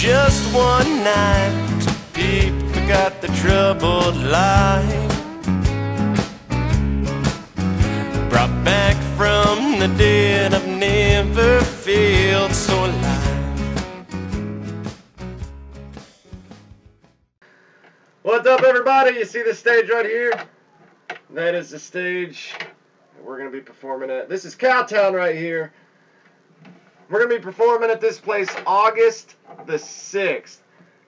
just one night, Pete forgot the troubled light. Brought back from the dead, I've never felt so alive. What's up, everybody? You see the stage right here? That is the stage that we're going to be performing at. This is Cowtown right here. We're going to be performing at this place August the 6th.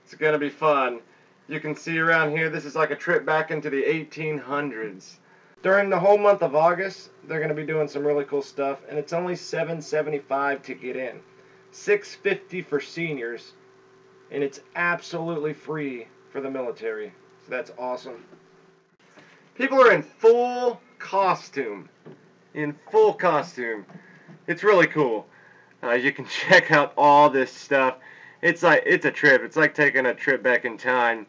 It's going to be fun. You can see around here, this is like a trip back into the 1800s. During the whole month of August, they're going to be doing some really cool stuff, and it's only $7.75 to get in. $6.50 for seniors, and it's absolutely free for the military. So that's awesome. People are in full costume. It's really cool. You can check out all this stuff. It's a trip. It's like taking a trip back in time.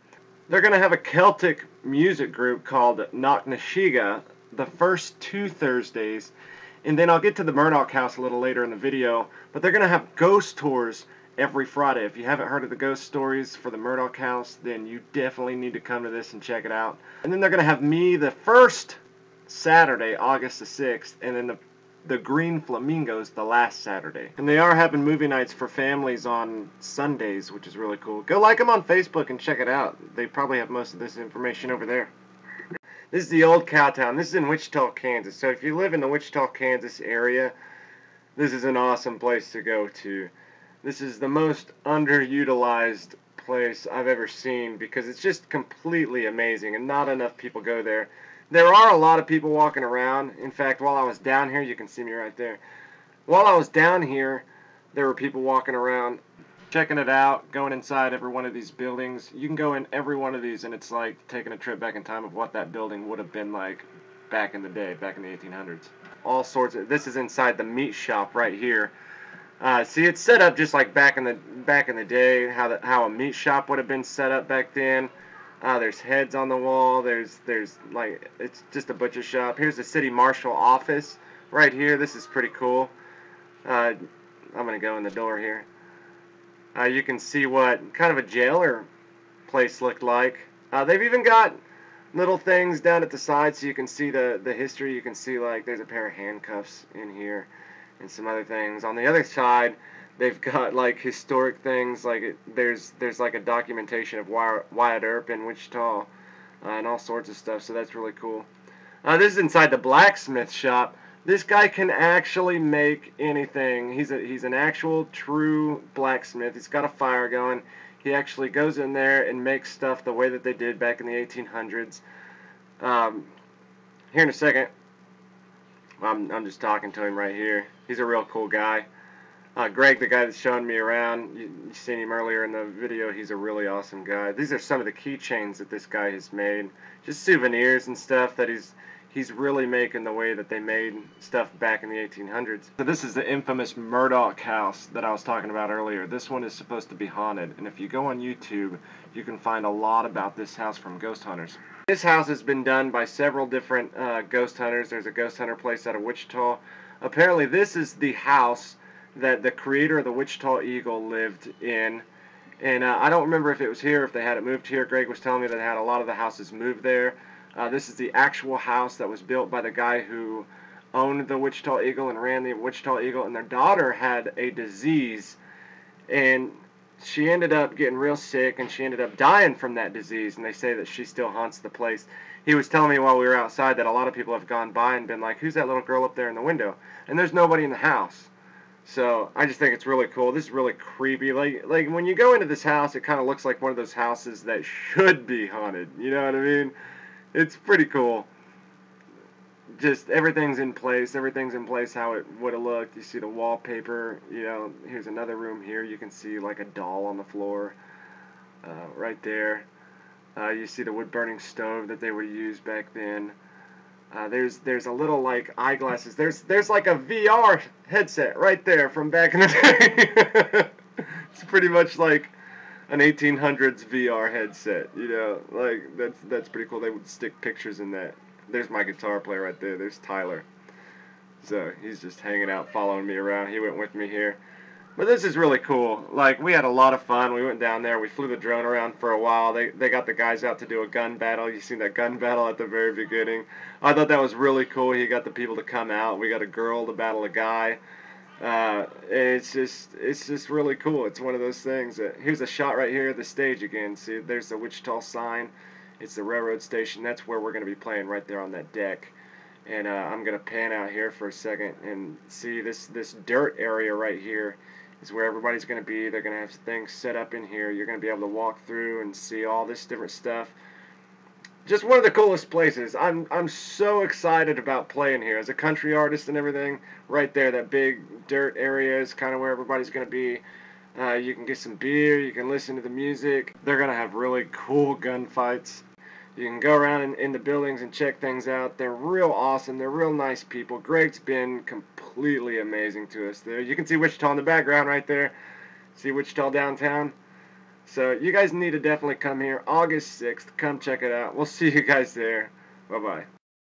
They're going to have a Celtic music group called Knocknashiga the first 2 Thursdays. And then I'll get to the Murdoch House a little later in the video. But they're going to have ghost tours every Friday. If you haven't heard of the ghost stories for the Murdoch House, then you definitely need to come to this and check it out. And then they're going to have me the first Saturday, August the 6th. And then the Green Flamingos the last Saturday. And they are having movie nights for families on Sundays, which is really cool. Go like them on Facebook and check it out. They probably have most of this information over there. This is the old Cowtown. This is in Wichita, Kansas. So if you live in the Wichita, Kansas area, this is an awesome place to go to. This is the most underutilized place I've ever seen because it's just completely amazing and not enough people go there. There are a lot of people walking around. In fact, while I was down here, you can see me right there. While I was down here, there were people walking around, checking it out, going inside every one of these buildings. You can go in every one of these, and it's like taking a trip back in time of what that building would have been like back in the day, back in the 1800s. All sorts of. This is inside the meat shop right here. See, it's set up just like back in the day, how a meat shop would have been set up back then. There's heads on the wall. There's like, it's just a butcher shop. Here's the city marshal office right here. This is pretty cool. I'm gonna go in the door here. You can see what kind of a jailer place looked like. They've even got little things down at the side so you can see the history. You can see like there's a pair of handcuffs in here and some other things. On the other side, they've got like historic things, like there's like a documentation of Wyatt Earp in Wichita and all sorts of stuff, so that's really cool. This is inside the blacksmith shop. This guy can actually make anything. He's an actual true blacksmith. He's got a fire going. He actually goes in there and makes stuff the way that they did back in the 1800s. Here in a second, I'm just talking to him right here. He's a real cool guy. Greg, the guy that's showing me around, you seen him earlier in the video, he's a really awesome guy. These are some of the keychains that this guy has made. Just souvenirs and stuff that he's really making the way that they made stuff back in the 1800s. So this is the infamous Murdoch House that I was talking about earlier. This one is supposed to be haunted, and if you go on YouTube, you can find a lot about this house from ghost hunters. This house has been done by several different ghost hunters. There's a ghost hunter place out of Wichita. Apparently this is the house that the creator of the Wichita Eagle lived in. And I don't remember if it was here, if they had it moved here. Greg was telling me that they had a lot of the houses moved there. This is the actual house that was built by the guy who owned the Wichita Eagle and ran the Wichita Eagle. And their daughter had a disease, and she ended up getting real sick, and she ended up dying from that disease. And they say that she still haunts the place. He was telling me while we were outside that a lot of people have gone by and been like, "Who's that little girl up there in the window?" And there's nobody in the house. So I just think it's really cool. This is really creepy. Like when you go into this house, it kind of looks like one of those houses that should be haunted. You know what I mean? It's pretty cool. Just everything's in place. Everything's in place how it would have looked. You see the wallpaper. You know, here's another room here. You can see like a doll on the floor right there. You see the wood-burning stove that they would use back then. There's a little like eyeglasses. There's like a VR headset right there from back in the day. It's pretty much like an 1800s VR headset, you know. Like that's pretty cool. They would stick pictures in that. There's my guitar player right there. There's Tyler. So he's just hanging out, following me around. He went with me here. But this is really cool. Like, we had a lot of fun. We went down there. We flew the drone around for a while. They got the guys out to do a gun battle. You seen that gun battle at the very beginning. I thought that was really cool. He got the people to come out. We got a girl to battle a guy. It's just really cool. It's one of those things. Here's a shot right here of the stage again. See, there's the Wichita sign. It's the railroad station. That's where we're going to be playing, right there on that deck. And I'm going to pan out here for a second and see this dirt area right here is where everybody's going to be. They're going to have things set up in here. You're going to be able to walk through and see all this different stuff. Just one of the coolest places. I'm so excited about playing here as a country artist and everything. Right there, that big dirt area is kind of where everybody's going to be. You can get some beer. You can listen to the music. They're going to have really cool gunfights. You can go around in the buildings and check things out. They're real awesome. They're real nice people. Greg's been completely amazing to us there. You can see Wichita in the background right there. See Wichita downtown. So you guys need to definitely come here August 6th. Come check it out. We'll see you guys there. Bye-bye.